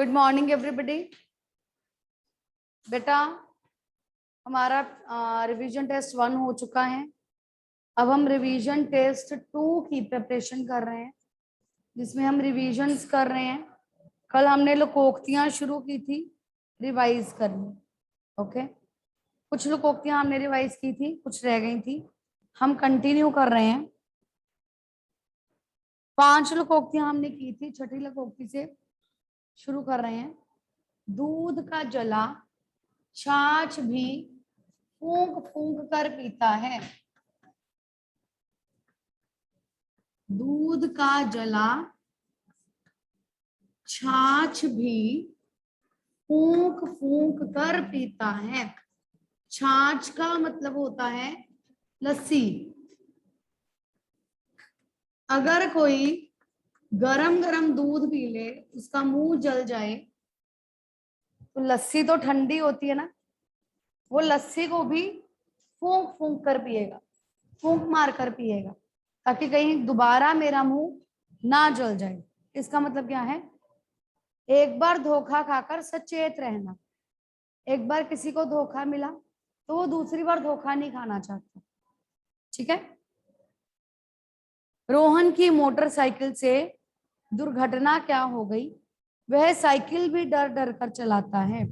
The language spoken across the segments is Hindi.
Good morning everybody. बेटा हमारा रिवीजन टेस्ट 1 हो चुका है। अब हम रिवीजन टेस्ट 2 की प्रिपरेशन कर रहे हैं, जिसमें हम रिवीजन्स कर रहे हैं। कल हमने लोकोक्तियां शुरू की थी रिवाइज करनी। ओके, कुछ लोकोक्तियां हमने रिवाइज की थी, कुछ रह गई थी, हम कंटिन्यू कर रहे हैं। 5 लोकोक्तियां हमने की थी, छठी लोकोक्ति से शुरू कर रहे हैं। दूध का जला छाछ भी फूंक फूंक कर पीता है। दूध का जला छाछ भी फूंक फूंक कर पीता है। छाछ का मतलब होता है लस्सी। अगर कोई गरम गरम दूध पी ले, उसका मुंह जल जाए, तो लस्सी तो ठंडी होती है ना, वो लस्सी को भी फूंक फूंक कर पिएगा, फूंक मार कर पिएगा, ताकि कहीं दोबारा मेरा मुंह ना जल जाए। इसका मतलब क्या है? एक बार धोखा खाकर सचेत रहना। एक बार किसी को धोखा मिला तो वो दूसरी बार धोखा नहीं खाना चाहता। ठीक है। रोहन की मोटरसाइकिल से दुर्घटना क्या हो गई? वह साइकिल भी डर डर कर चलाता है।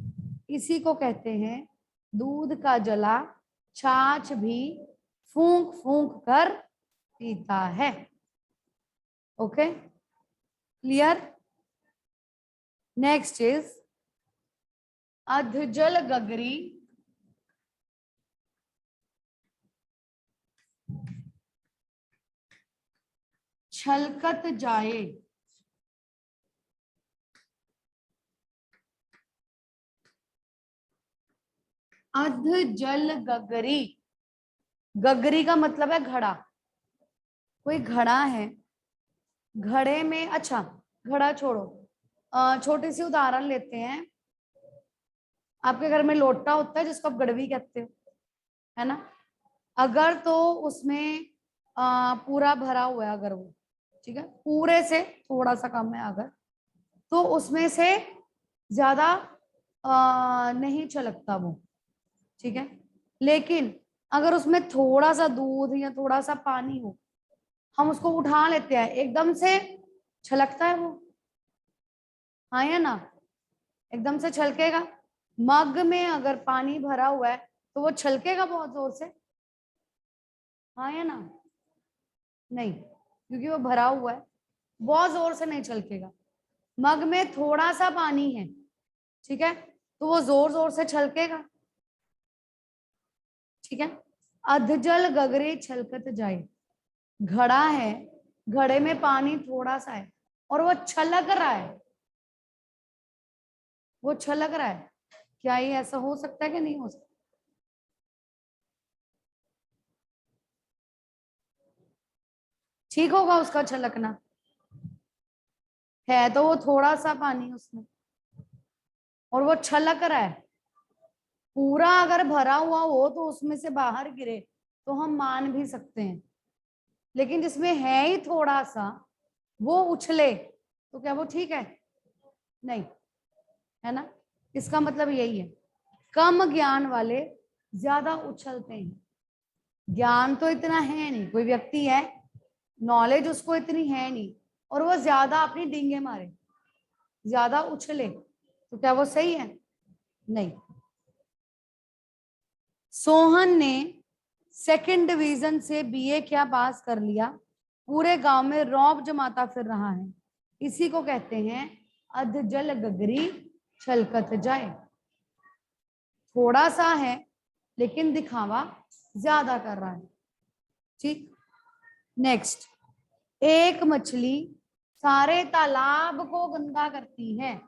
इसी को कहते हैं दूध का जला छाछ भी फूंक फूंक कर पीता है। Okay, clear? नेक्स्ट इज अधजल गगरी छलकत जाए। अधजल गगरी, गगरी का मतलब है घड़ा। कोई घड़ा है, घड़े में, अच्छा घड़ा छोड़ो, छोटी सी उदाहरण लेते हैं। आपके घर में लोटा होता है जिसको आप गड़वी कहते हो, है ना? अगर तो उसमें पूरा भरा हुआ है, अगर वो, ठीक है, पूरे से थोड़ा सा कम है अगर, तो उसमें से ज्यादा नहीं छलकता वो। ठीक है। लेकिन अगर उसमें थोड़ा सा दूध या थोड़ा सा पानी हो, हम उसको उठा लेते हैं, एकदम से छलकता है वो, हाँ या ना? एकदम से छलकेगा। मग में अगर पानी भरा हुआ है तो वो छलकेगा बहुत जोर से, हाँ या ना? नहीं, क्योंकि वो भरा हुआ है, बहुत जोर से नहीं छलकेगा। मग में थोड़ा सा पानी है, ठीक है, तो वो जोर जोर से छलकेगा। ठीक है। अधजल गगरे छलकत जाए, घड़ा है, घड़े में पानी थोड़ा सा है और वो छलक रहा है, वो छलक रहा है। क्या ये ऐसा हो सकता है कि नहीं हो सकता? ठीक होगा उसका छलकना? है तो वो थोड़ा सा पानी उसमें और वो छलक रहा है। पूरा अगर भरा हुआ हो तो उसमें से बाहर गिरे तो हम मान भी सकते हैं, लेकिन जिसमें है ही थोड़ा सा, वो उछले तो क्या वो ठीक है? नहीं, है ना? इसका मतलब यही है, कम ज्ञान वाले ज्यादा उछलते हैं। ज्ञान तो इतना है नहीं, कोई व्यक्ति है, नॉलेज उसको इतनी है नहीं, और वो ज्यादा अपनी डींगे मारे, ज्यादा उछले, तो क्या वो सही है? नहीं। सोहन ने सेकंड डिवीजन से बीए क्या पास कर लिया, पूरे गांव में रौब जमाता फिर रहा है। इसी को कहते हैं अधजल गगरी छलकत जाए। थोड़ा सा है लेकिन दिखावा ज्यादा कर रहा है। ठीक। नेक्स्ट, एक मछली सारे तालाब को गंदा करती है।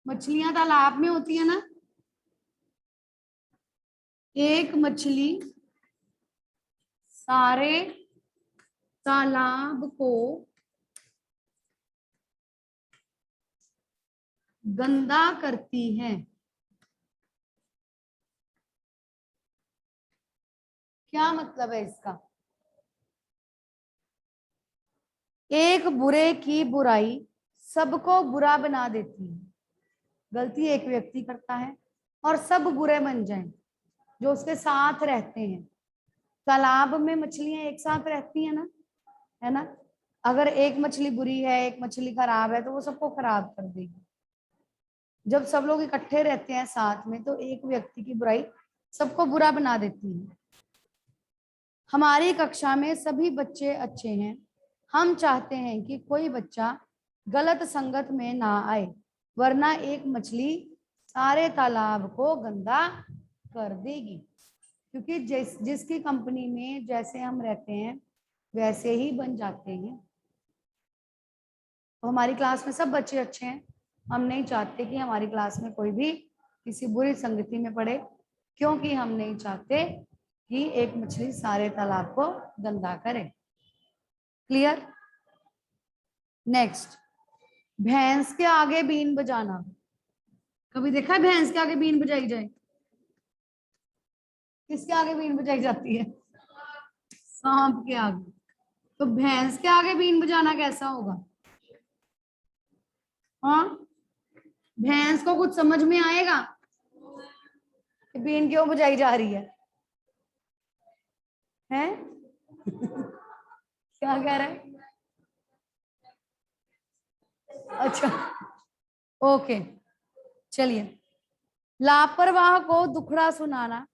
मछलियां तालाब में होती है ना। एक मछली सारे तालाब को गंदा करती है। क्या मतलब है इसका? एक बुरे की बुराई सबको बुरा बना देती है। गलती एक व्यक्ति करता है और सब बुरे बन जाएं जो उसके साथ रहते हैं। तालाब में मछलियां एक साथ रहती है ना, है ना। अगर एक मछली बुरी है, एक मछली खराब है, तो वो सबको खराब कर देगी। जब सब लोग इकट्ठे रहते हैं साथ में, तो एक व्यक्ति की बुराई सबको बुरा बना देती है। हमारी कक्षा में सभी बच्चे अच्छे हैं। हम चाहते हैं कि कोई बच्चा गलत संगत में ना आए, वरना एक मछली सारे तालाब को गंदा कर देगी। क्योंकि जिसकी कंपनी में जैसे हम रहते हैं वैसे ही बन जाते हैं। तो हमारी क्लास में सब बच्चे अच्छे हैं। हम नहीं चाहते कि हमारी क्लास में कोई भी किसी बुरी संगति में पड़े, क्योंकि हम नहीं चाहते कि एक मछली सारे तालाब को गंदा करे। क्लियर? नेक्स्ट, भैंस के आगे बीन बजाना। कभी देखा है भैंस के आगे बीन बजाई जाए? किसके आगे बीन बजाई जाती है? सांप के आगे। तो भैंस के आगे बीन बजाना कैसा होगा? हाँ, भैंस को कुछ समझ में आएगा कि बीन क्यों बजाई जा रही है? हैं? क्या कह रहे हैं? अच्छा, ओके, चलिए। लापरवाह को दुखड़ा सुनाना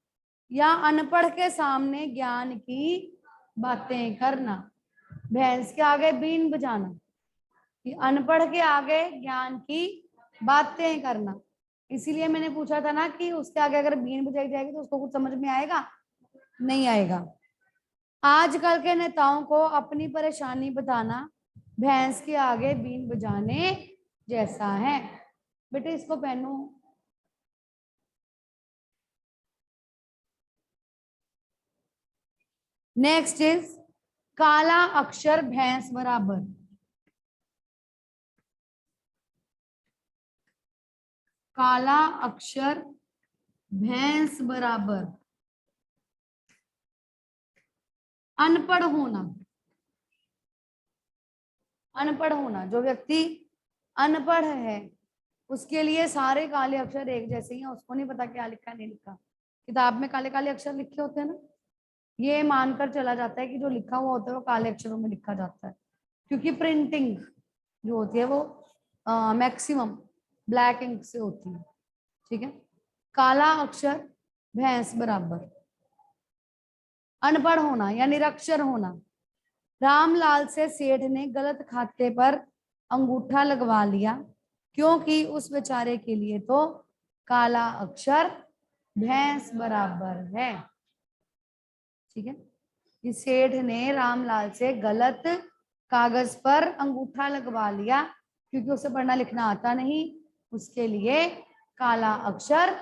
या अनपढ़ के सामने ज्ञान की बातें करना। भैंस के आगे बीन बजाना, अनपढ़ के आगे ज्ञान की बातें करना। इसीलिए मैंने पूछा था ना कि उसके आगे अगर बीन बजाई जाएगी तो उसको कुछ समझ में आएगा? नहीं आएगा। आजकल के नेताओं को अपनी परेशानी बताना भैंस के आगे बीन बजाने जैसा है। बेटे इसको पहनो। नेक्स्ट इज काला अक्षर भैंस बराबर। काला अक्षर भैंस बराबर अनपढ़ होना। अनपढ़ होना, जो व्यक्ति अनपढ़ है उसके लिए सारे काले अक्षर एक जैसे ही हैं। उसको नहीं पता क्या लिखा नहीं लिखा। किताब में काले काले अक्षर लिखे होते हैं ना, ये मानकर चला जाता है कि जो लिखा हुआ होता है वो काले अक्षरों में लिखा जाता है, क्योंकि प्रिंटिंग जो होती है वो मैक्सिमम ब्लैक इंक से होती है। ठीक है, काला अक्षर भैंस बराबर अनपढ़ होना या निरक्षर होना। रामलाल से सेठ ने गलत खाते पर अंगूठा लगवा लिया, क्योंकि उस बेचारे के लिए तो काला अक्षर भैंस बराबर है। ठीक है, इस सेठ ने रामलाल से गलत कागज पर अंगूठा लगवा लिया, क्योंकि उसे पढ़ना लिखना आता नहीं, उसके लिए काला अक्षर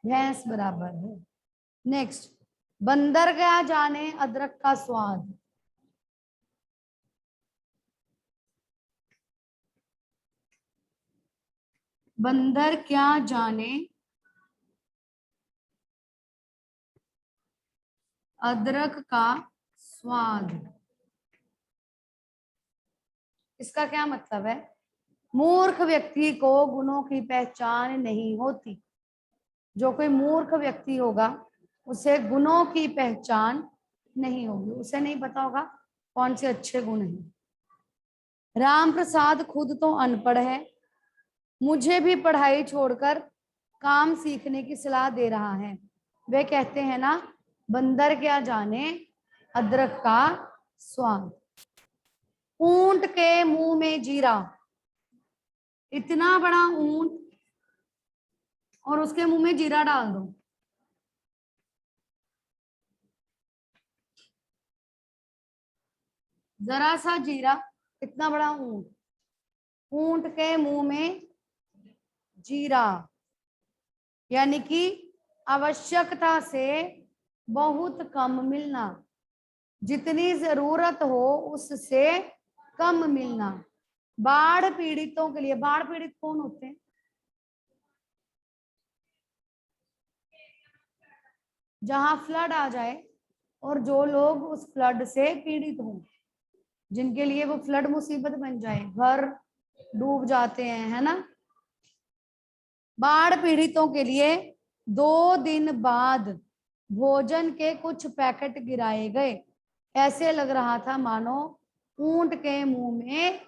भैंस बराबर है। नेक्स्ट, बंदर क्या जाने अदरक का स्वाद। बंदर क्या जाने अदरक का स्वाद। इसका क्या मतलब है? मूर्ख व्यक्ति को गुणों की पहचान नहीं होती। जो कोई मूर्ख व्यक्ति होगा उसे गुणों की पहचान नहीं होगी, उसे नहीं पता होगा कौन से अच्छे गुण हैं। राम प्रसाद खुद तो अनपढ़ है, मुझे भी पढ़ाई छोड़कर काम सीखने की सलाह दे रहा है। वे कहते हैं ना, बंदर क्या जाने अदरक का स्वाद। ऊंट के मुंह में जीरा। इतना बड़ा ऊंट और उसके मुंह में जीरा डाल दो, जरा सा जीरा, इतना बड़ा ऊंट, ऊंट के मुंह में जीरा, यानी कि आवश्यकता से बहुत कम मिलना, जितनी जरूरत हो उससे कम मिलना। बाढ़ पीड़ितों के लिए, बाढ़ पीड़ित कौन होते हैं? जहां फ्लड आ जाए और जो लोग उस फ्लड से पीड़ित हों, जिनके लिए वो फ्लड मुसीबत बन जाए, घर डूब जाते हैं, है ना। बाढ़ पीड़ितों के लिए 2 दिन बाद भोजन के कुछ पैकेट गिराए गए। ऐसे लग रहा था मानो ऊंट के मुंह में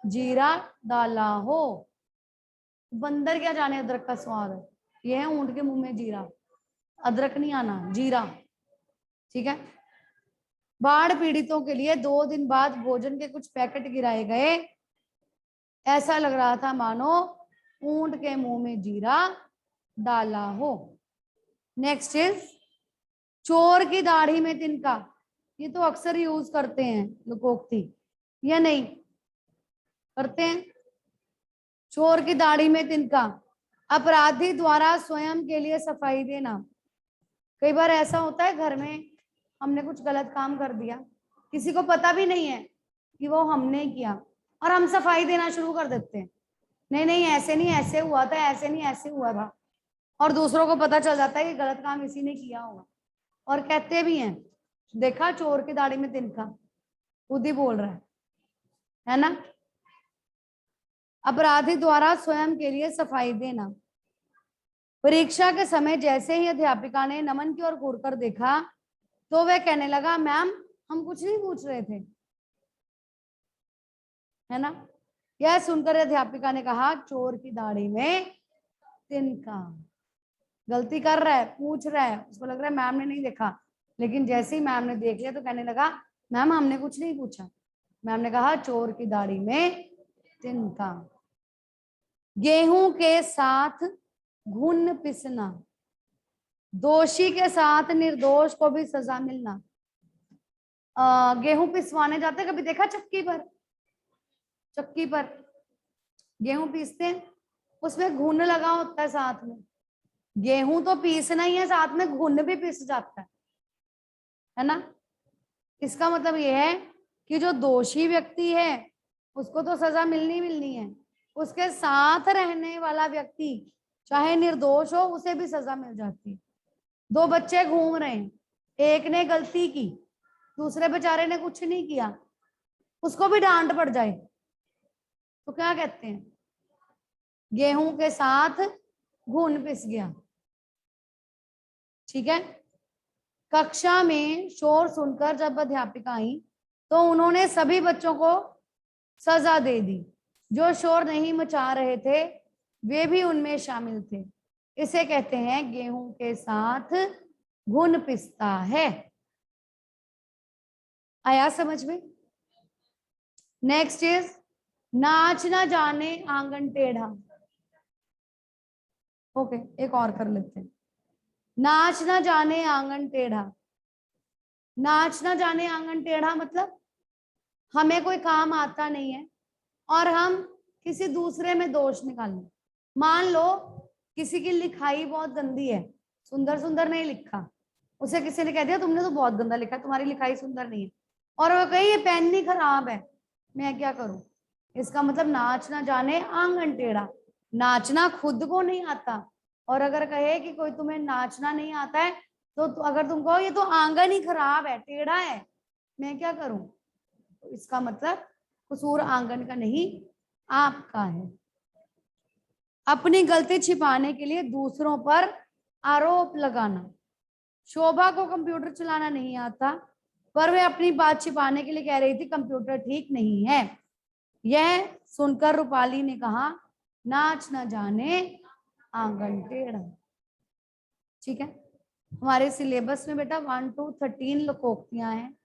जीरा डाला हो। बंदर क्या जाने अदरक का स्वाद है, ये है ऊंट के मुंह में जीरा। अदरक नहीं आना, जीरा। ठीक है। बाढ़ पीड़ितों के लिए 2 दिन बाद भोजन के कुछ पैकेट गिराए गए। ऐसा लग रहा था मानो ऊंट के मुंह में जीरा डाला हो। नेक्स्ट इज चोर की दाढ़ी में तिनका। ये तो अक्सर यूज करते हैं लोकोक्ति, या नहीं करते हैं। चोर की दाढ़ी में तिनका, अपराधी द्वारा स्वयं के लिए सफाई देना। कई बार ऐसा होता है घर में हमने कुछ गलत काम कर दिया, किसी को पता भी नहीं है कि वो हमने किया, और हम सफाई देना शुरू कर देते हैं। नहीं नहीं ऐसे नहीं ऐसे हुआ था, ऐसे नहीं ऐसे हुआ था, और दूसरों को पता चल जाता है कि गलत काम इसी ने किया होगा, और कहते भी हैं देखा चोर की दाढ़ी में तिनका, खुद ही बोल रहा है ना। अपराधी द्वारा स्वयं के लिए सफाई देना। परीक्षा के समय जैसे ही अध्यापिका ने नमन की ओर घूरकर देखा तो वह कहने लगा मैम हम कुछ नहीं पूछ रहे थे, है ना। यह सुनकर अध्यापिका ने कहा चोर की दाढ़ी में तिनका। गलती कर रहा है, पूछ रहा है, उसको लग रहा है मैम ने नहीं देखा, लेकिन जैसे ही मैम ने देख लिया तो कहने लगा मैम हमने कुछ नहीं पूछा। मैम ने कहा चोर की दाढ़ी में तिनका। गेहूं के साथ घुन पिसना। दोषी के साथ निर्दोष को भी सजा मिलना। गेहूं पिसवाने जाते, कभी देखा चक्की पर? चक्की पर गेहूं पीसते हैं, उसमें घुन लगा होता है साथ में। गेहूं तो पीसना ही है, साथ में घुन भी पिस जाता है ना। इसका मतलब यह है कि जो दोषी व्यक्ति है उसको तो सजा मिलनी मिलनी है, उसके साथ रहने वाला व्यक्ति चाहे निर्दोष हो उसे भी सजा मिल जाती है। 2 बच्चे घूम रहे हैं, एक ने गलती की, दूसरे बेचारे ने कुछ नहीं किया, उसको भी डांट पड़ जाए तो क्या कहते हैं? गेहूं के साथ घुन पिस गया। ठीक है। कक्षा में शोर सुनकर जब अध्यापिका आई तो उन्होंने सभी बच्चों को सजा दे दी। जो शोर नहीं मचा रहे थे वे भी उनमें शामिल थे। इसे कहते हैं गेहूं के साथ घुन पिसता है। आया समझ में? नेक्स्ट इज नाच ना जाने आंगन टेढ़ा। ओके, एक और कर लेते हैं। नाच ना जाने आंगन टेढ़ा। नाच ना जाने आंगन टेढ़ा मतलब हमें कोई काम आता नहीं है और हम किसी दूसरे में दोष निकालें। मान लो किसी की लिखाई बहुत गंदी है, सुंदर सुंदर नहीं लिखा, उसे किसी ने कह दिया तुमने तो बहुत गंदा लिखा, तुम्हारी लिखाई सुंदर नहीं है, और वो कही ये पेन नहीं खराब है, मैं क्या करूं। इसका मतलब नाच ना जाने आंगन टेढ़ा। नाचना खुद को नहीं आता, और अगर कहे कि कोई तुम्हें नाचना नहीं आता है तो अगर तुम कहो ये तो आंगन ही खराब है, टेढ़ा है, मैं क्या करूं, तो इसका मतलब कसूर आंगन का नहीं आपका है। अपनी गलती छिपाने के लिए दूसरों पर आरोप लगाना। शोभा को कंप्यूटर चलाना नहीं आता पर वह अपनी बात छिपाने के लिए कह रही थी कंप्यूटर ठीक नहीं है। यह सुनकर रूपाली ने कहा नाच न जाने आंगन टेढ़ा। ठीक है। हमारे सिलेबस में बेटा 1 to 13 लोकोक्तियां हैं।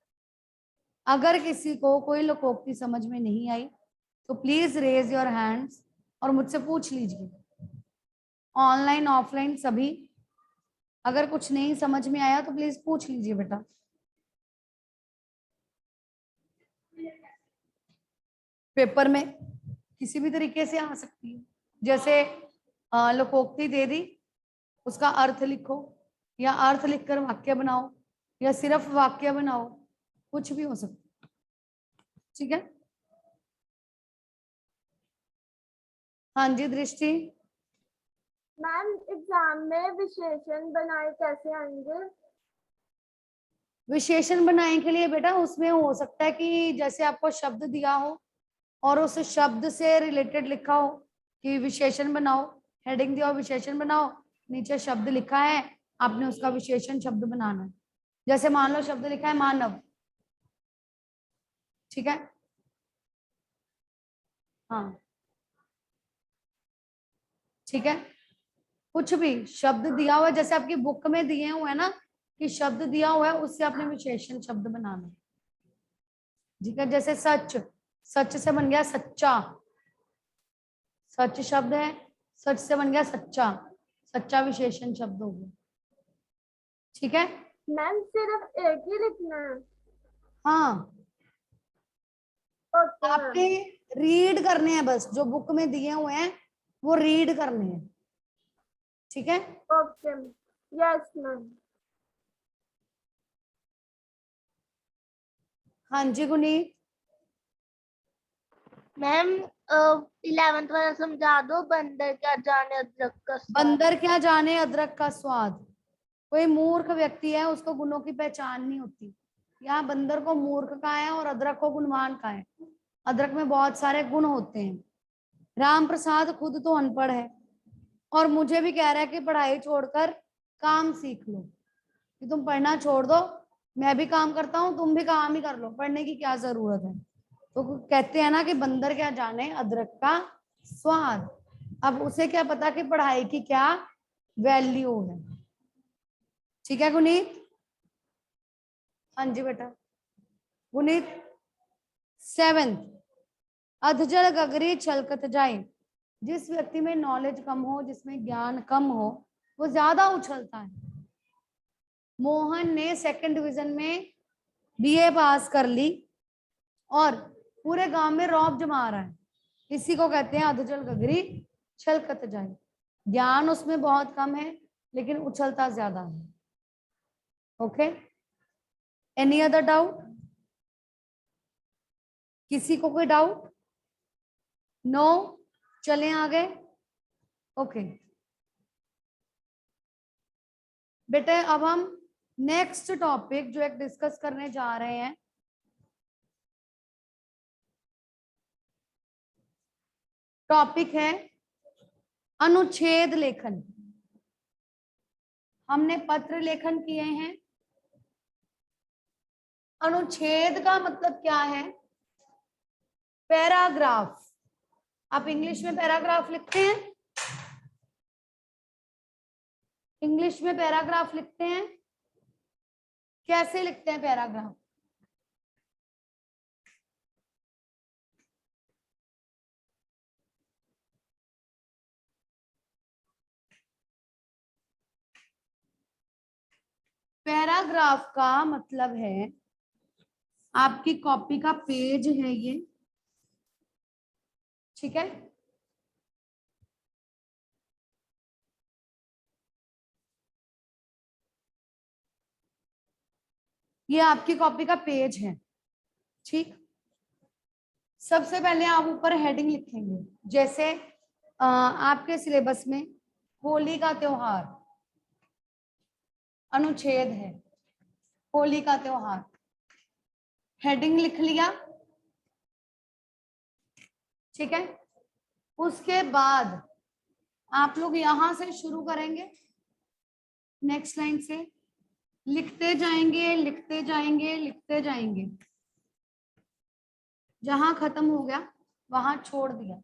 अगर किसी को कोई लोकोक्ति समझ में नहीं आई तो प्लीज रेज योर हैंड्स और मुझसे पूछ लीजिए, ऑनलाइन ऑफलाइन सभी। अगर कुछ नहीं समझ में आया तो प्लीज पूछ लीजिए बेटा। पेपर में किसी भी तरीके से आ सकती है, जैसे लोकोक्ति दे दी, उसका अर्थ लिखो, या अर्थ लिखकर वाक्य बनाओ, या सिर्फ वाक्य बनाओ, कुछ भी हो सकता है। ठीक है। हाँ जी दृष्टि। मैम एग्जाम में विशेषण बनाए कैसे आएंगे? विशेषण बनाने के लिए बेटा उसमें हो सकता है कि जैसे आपको शब्द दिया हो और उस शब्द से रिलेटेड लिखा हो कि विशेषण बनाओ, हेडिंग दिया हो विशेषण बनाओ, नीचे शब्द लिखा है, आपने उसका विशेषण शब्द बनाना है। जैसे मान लो शब्द लिखा है मानव, ठीक है, हाँ ठीक है, कुछ भी शब्द दिया हुआ है जैसे आपकी बुक में दिए हुए है ना कि शब्द दिया हुआ है उससे आपने विशेषण शब्द बनाना है, ठीक है। जैसे सच, सच से बन गया सच्चा, सच शब्द है, सच से बन गया सच्चा, सच्चा विशेषण शब्द हो गया, ठीक है। मैम सिर्फ एक ही लिखना है? हाँ ओके आपने मैम। रीड करने हैं, बस जो बुक में दिए हुए हैं वो रीड करने हैं, ठीक है। Okay yes ma'am. हाँ जी गुनीत। मैम 11th वाला समझा दो, बंदर क्या जाने अदरक का स्वाद। बंदर क्या जाने अदरक का स्वाद। कोई मूर्ख व्यक्ति है उसको गुणों की पहचान नहीं होती। यहाँ बंदर को मूर्ख कहा है और अदरक को गुणवान कहा है। अदरक में बहुत सारे गुण होते हैं। राम प्रसाद खुद तो अनपढ़ है और मुझे भी कह रहा है कि पढ़ाई छोड़कर काम सीख लो, कि तुम पढ़ना छोड़ दो, मैं भी काम करता हूँ तुम भी काम ही कर लो, पढ़ने की क्या जरूरत है। तो कहते हैं ना कि बंदर क्या जाने अदरक का स्वाद। अब उसे क्या पता कि पढ़ाई की क्या वैल्यू है, ठीक है गुनीत। हाँ जी बेटा गुनीत। 7th, अधजल गगरी छलकत जाए। जिस व्यक्ति में नॉलेज कम हो, जिसमें ज्ञान कम हो, वो ज्यादा उछलता है। मोहन ने 2nd डिवीजन में बीए पास कर ली और पूरे गांव में रौब जमा रहा है, इसी को कहते हैं अधजल गगरी छलकत जाए। ज्ञान उसमें बहुत कम है लेकिन उछलता ज्यादा है। Okay, any other doubt? किसी को कोई डाउट? नो, चलें आगे। ओके बेटे, अब हम नेक्स्ट टॉपिक जो एक डिस्कस करने जा रहे हैं, टॉपिक है अनुच्छेद लेखन। हमने पत्र लेखन किए हैं। अनुच्छेद का मतलब क्या है? पैराग्राफ। आप इंग्लिश में पैराग्राफ लिखते हैं? इंग्लिश में पैराग्राफ लिखते हैं? कैसे लिखते हैं पैराग्राफ? पैराग्राफ का मतलब है, आपकी कॉपी का पेज है ये, ठीक है। ये आपकी कॉपी का पेज है, ठीक। सबसे पहले आप ऊपर हेडिंग लिखेंगे। जैसे आपके सिलेबस में होली का त्योहार अनुच्छेद है, होली का त्योहार, हेडिंग लिख लिया, ठीक है। उसके बाद आप लोग यहां से शुरू करेंगे, नेक्स्ट लाइन से लिखते जाएंगे लिखते जाएंगे लिखते जाएंगे, जहां खत्म हो गया वहां छोड़ दिया।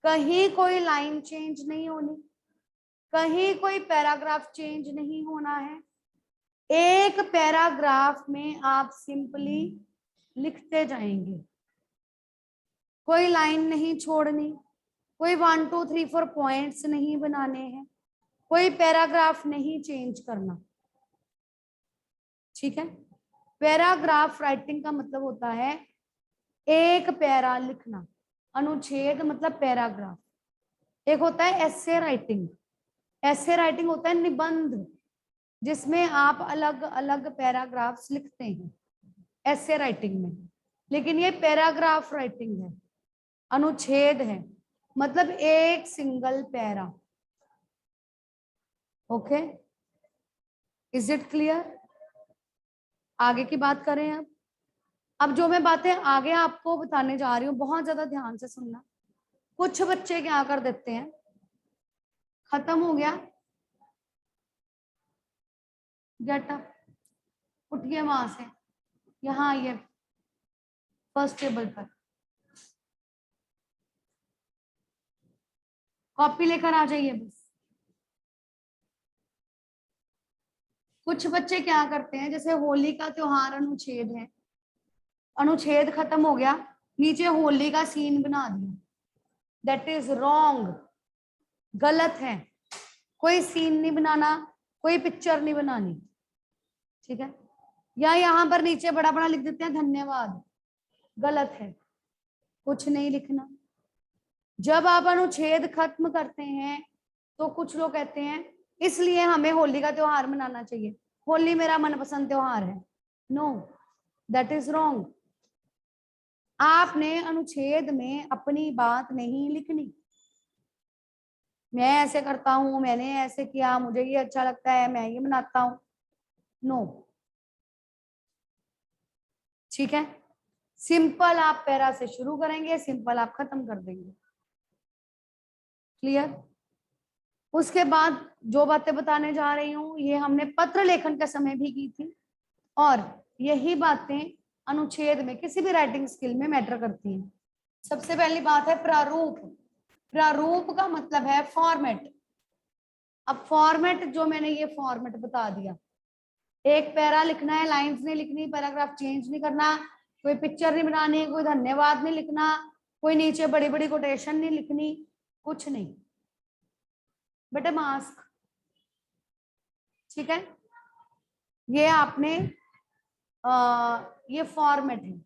कहीं कोई लाइन चेंज नहीं होनी, कहीं कोई पैराग्राफ चेंज नहीं होना है। एक पैराग्राफ में आप सिंपली लिखते जाएंगे, कोई लाइन नहीं छोड़नी, कोई 1 2 3 4 पॉइंट्स नहीं बनाने हैं, कोई पैराग्राफ नहीं चेंज करना, ठीक है। पैराग्राफ राइटिंग का मतलब होता है एक पैरा लिखना। अनुच्छेद मतलब पैराग्राफ। एक होता है एसे राइटिंग। एसे राइटिंग होता है निबंध, जिसमें आप अलग अलग पैराग्राफ्स लिखते हैं एसे राइटिंग में। लेकिन ये पैराग्राफ राइटिंग है, अनुच्छेद है, मतलब एक single para. Okay, is it clear? आगे की बात करें अब जो मैं बातें आगे आपको बताने जा रही हूँ बहुत ज्यादा ध्यान से सुनना। कुछ बच्चे क्या कर देते हैं, खत्म हो गया, गेट अप, उठिए वहां से, यहाँ आइए फर्स्ट टेबल पर, कॉपी लेकर आ जाइए बस। कुछ बच्चे क्या करते हैं, जैसे होली का त्योहार अनुच्छेद है, अनुच्छेद खत्म हो गया, नीचे होली का सीन बना दिया। दैट इज रॉन्ग, गलत है। कोई सीन नहीं बनाना, कोई पिक्चर नहीं बनानी, ठीक है। या यहाँ पर नीचे बड़ा बड़ा लिख देते हैं धन्यवाद, गलत है, कुछ नहीं लिखना। जब आप अनुच्छेद खत्म करते हैं तो कुछ लोग कहते हैं इसलिए हमें होली का त्योहार मनाना चाहिए, होली मेरा मनपसंद त्योहार है। No, that is wrong. आपने अनुच्छेद में अपनी बात नहीं लिखनी, मैं ऐसे करता हूं, मैंने ऐसे किया, मुझे ये अच्छा लगता है, मैं ये मनाता हूं। नो, ठीक है। सिंपल आप पैरा से शुरू करेंगे, सिंपल आप खत्म कर देंगे। क्लियर? उसके बाद जो बातें बताने जा रही हूँ ये हमने पत्र लेखन के समय भी की थी, और यही बातें अनुच्छेद में किसी भी राइटिंग स्किल में मैटर करती हैं। सबसे पहली बात है प्रारूप। प्रारूप का मतलब है फॉर्मेट। अब फॉर्मेट जो मैंने ये फॉर्मेट बता दिया, एक पैरा लिखना है, लाइंस नहीं लिखनी, पैराग्राफ चेंज नहीं करना, कोई पिक्चर नहीं बनानी, कोई धन्यवाद नहीं लिखना, कोई नीचे बड़ी बड़ी कोटेशन नहीं लिखनी, कुछ नहीं बेटे, मास्क, ठीक है। ये आपने ये फॉर्मेट है,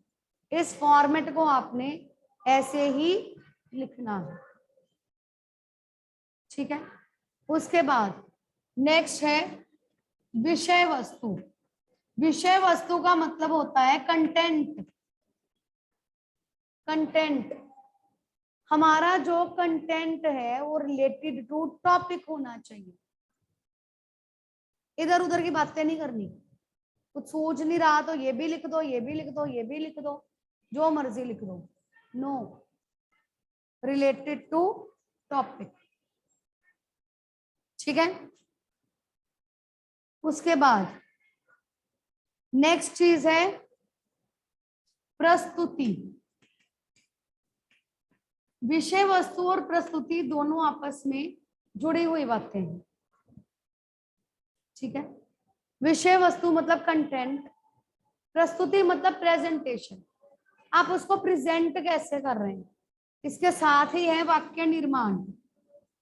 इस फॉर्मेट को आपने ऐसे ही लिखना है, ठीक है। उसके बाद नेक्स्ट है विषय वस्तु। विषय वस्तु का मतलब होता है कंटेंट। कंटेंट, हमारा जो कंटेंट है वो रिलेटेड टू टॉपिक होना चाहिए। इधर उधर की बातें नहीं करनी, कुछ सोच नहीं रहा तो ये भी लिख दो, ये भी लिख दो, ये भी लिख दो, जो मर्जी लिख दो। नो, रिलेटेड टू टॉपिक, ठीक है। उसके बाद नेक्स्ट चीज है प्रस्तुति। विषय वस्तु और प्रस्तुति दोनों आपस में जुड़ी हुई बातें हैं, ठीक है। विषय वस्तु मतलब कंटेंट, प्रस्तुति मतलब प्रेजेंटेशन, आप उसको प्रेजेंट कैसे कर रहे हैं। इसके साथ ही है वाक्य निर्माण।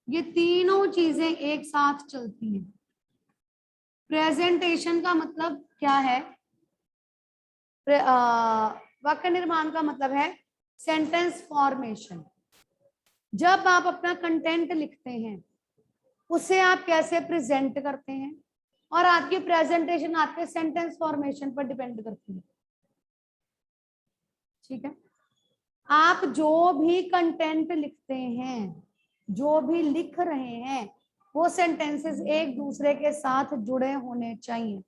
ये तीनों चीजें एक साथ चलती हैं। प्रेजेंटेशन का मतलब क्या है, वाक्य निर्माण का मतलब है सेंटेंस फॉर्मेशन। जब आप अपना कंटेंट लिखते हैं उसे आप कैसे प्रेजेंट करते हैं, और आपकी प्रेजेंटेशन आपके सेंटेंस फॉर्मेशन पर डिपेंड करती है, ठीक है। आप जो भी कंटेंट लिखते हैं, जो भी लिख रहे हैं, वो सेंटेंसेस एक दूसरे के साथ जुड़े होने चाहिए।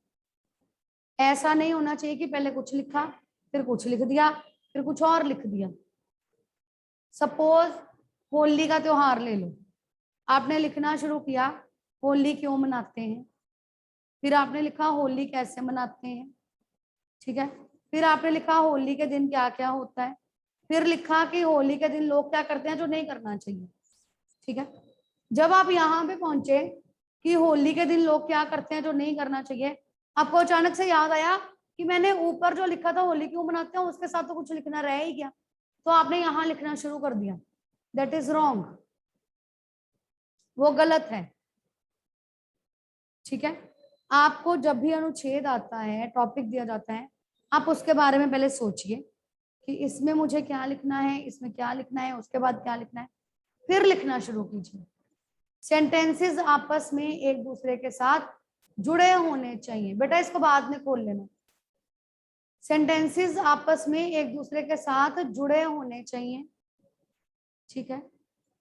ऐसा नहीं होना चाहिए कि पहले कुछ लिखा, फिर कुछ लिख दिया, फिर कुछ और लिख दिया। सपोज होली का त्योहार ले लो, आपने लिखना शुरू किया होली क्यों मनाते हैं, फिर आपने लिखा होली कैसे मनाते हैं, ठीक है। फिर आपने लिखा होली के दिन क्या क्या होता है, फिर लिखा कि होली के दिन लोग क्या करते हैं जो नहीं करना चाहिए, ठीक है। जब आप यहाँ पे पहुंचे कि होली के दिन लोग क्या करते हैं जो नहीं करना चाहिए, आपको अचानक से याद आया कि मैंने ऊपर जो लिखा था होली क्यों मनाते हैं उसके साथ तो कुछ लिखना रह ही गया, तो आपने यहाँ लिखना शुरू कर दिया। दैट इज रॉन्ग, वो गलत है, ठीक है। आपको जब भी अनुच्छेद आता है, टॉपिक दिया जाता है, आप उसके बारे में पहले सोचिए कि इसमें मुझे क्या लिखना है, इसमें क्या लिखना है, उसके बाद क्या लिखना है, फिर लिखना शुरू कीजिए। सेंटेंसेस आपस में एक दूसरे के साथ जुड़े होने चाहिए। बेटा इसको बाद में खोल लेना। सेंटेंसेस आपस में एक दूसरे के साथ जुड़े होने चाहिए, ठीक है।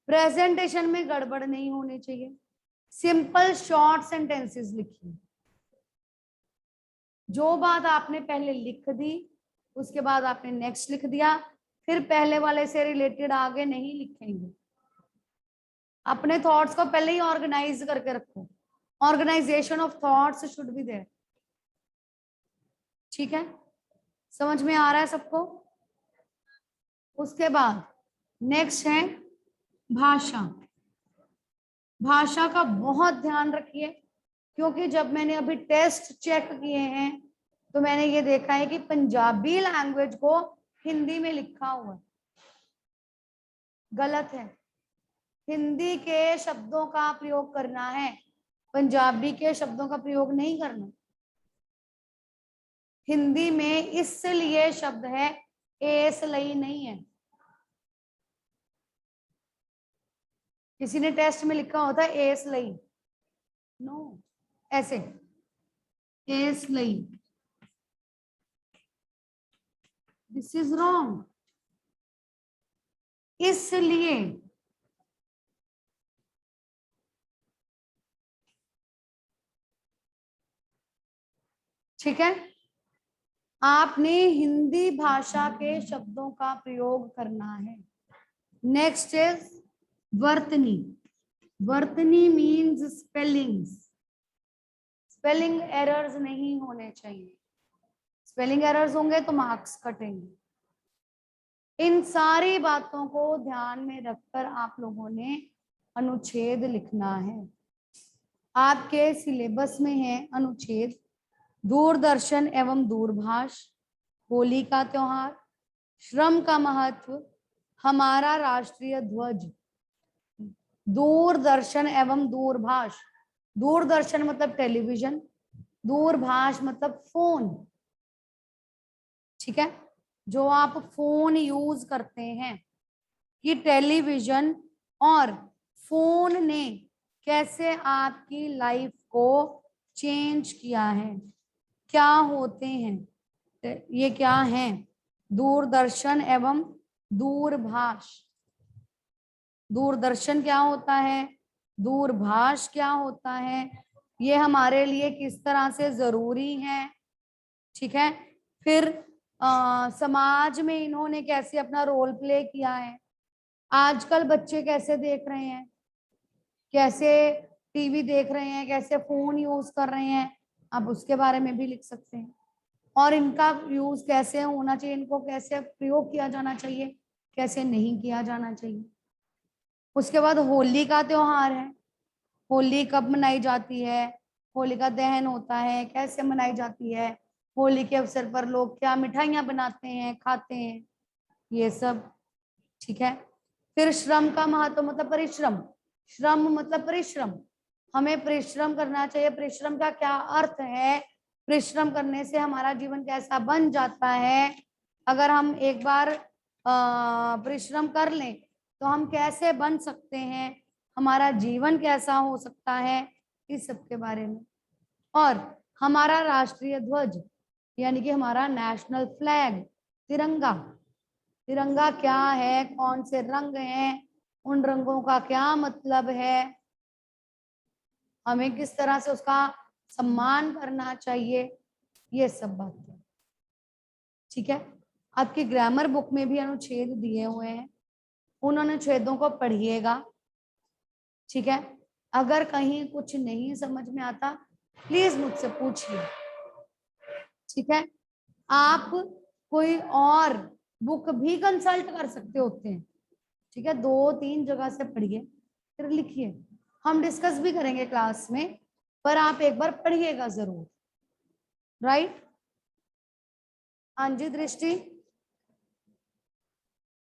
प्रेजेंटेशन में गड़बड़ नहीं होनी चाहिए। सिंपल शॉर्ट सेंटेंसेस लिखिए, जो बात आपने पहले लिख दी उसके बाद आपने नेक्स्ट लिख दिया, फिर पहले वाले से रिलेटेड आगे नहीं लिखेंगे। अपने थॉट्स को पहले ही ऑर्गेनाइज करके रखो। Organisation of thoughts should be there. ठीक है, समझ में आ रहा है सबको? उसके बाद नेक्स्ट है भाषा। भाषा का बहुत ध्यान रखिए, क्योंकि जब मैंने अभी टेस्ट चेक किए हैं तो मैंने ये देखा है कि पंजाबी लैंग्वेज को हिंदी में लिखा हुआ है, गलत है। हिंदी के शब्दों का प्रयोग करना है, पंजाबी के शब्दों का प्रयोग नहीं करना। हिंदी में इसलिए शब्द है, इसलिए नहीं है। किसी ने टेस्ट में लिखा होता है इसलिए, नो, ऐसे इसलिए, दिस इज रॉन्ग। इसलिए ठीक है, आपने हिंदी भाषा के शब्दों का प्रयोग करना है। नेक्स्ट इज वर्तनी। वर्तनी मीन्स स्पेलिंग्स। स्पेलिंग एरर्स नहीं होने चाहिए, स्पेलिंग एरर्स होंगे तो मार्क्स कटेंगे। इन सारी बातों को ध्यान में रखकर आप लोगों ने अनुच्छेद लिखना है। आपके सिलेबस में है अनुच्छेद दूरदर्शन एवं दूरभाष, होली का त्योहार, श्रम का महत्व, हमारा राष्ट्रीय ध्वज। दूरदर्शन एवं दूरभाष, दूरदर्शन मतलब टेलीविजन, दूरभाष मतलब फोन। ठीक है, जो आप फोन यूज करते हैं, कि टेलीविजन और फोन ने कैसे आपकी लाइफ को चेंज किया है, क्या होते हैं ये, क्या है दूरदर्शन एवं दूरभाष। दूरदर्शन क्या होता है, दूरभाष क्या होता है, ये हमारे लिए किस तरह से जरूरी है। ठीक है, फिर समाज में इन्होंने कैसे अपना रोल प्ले किया है, आजकल बच्चे कैसे देख रहे हैं, कैसे टीवी देख रहे हैं, कैसे फोन यूज कर रहे हैं, आप उसके बारे में भी लिख सकते हैं। और इनका यूज कैसे होना चाहिए, इनको कैसे प्रयोग किया जाना चाहिए, कैसे नहीं किया जाना चाहिए। उसके बाद होली का त्योहार है, होली कब मनाई जाती है, होलिका दहन होता है, कैसे मनाई जाती है, होली के अवसर पर लोग क्या मिठाइयाँ बनाते हैं, खाते हैं, ये सब। ठीक है, फिर श्रम का महत्व मतलब परिश्रम। श्रम मतलब परिश्रम, हमें परिश्रम करना चाहिए। परिश्रम का क्या अर्थ है, परिश्रम करने से हमारा जीवन कैसा बन जाता है, अगर हम एक बार परिश्रम कर लें तो हम कैसे बन सकते हैं, हमारा जीवन कैसा हो सकता है, इस सब के बारे में। और हमारा राष्ट्रीय ध्वज यानी कि हमारा नेशनल फ्लैग, तिरंगा। तिरंगा क्या है, कौन से रंग हैं, उन रंगों का क्या मतलब है, हमें किस तरह से उसका सम्मान करना चाहिए, ये सब बातें। ठीक है, आपकी ग्रामर बुक में भी अनुच्छेद दिए हुए हैं, उन अनुच्छेदों को पढ़िएगा। ठीक है, अगर कहीं कुछ नहीं समझ में आता प्लीज मुझसे पूछिए। ठीक है, आप कोई और बुक भी कंसल्ट कर सकते होते हैं। ठीक है, 2-3 जगह से पढ़िए फिर लिखिए, हम डिस्कस भी करेंगे क्लास में, पर आप एक बार पढ़िएगा जरूर। राइट? हाँ जी दृष्टि।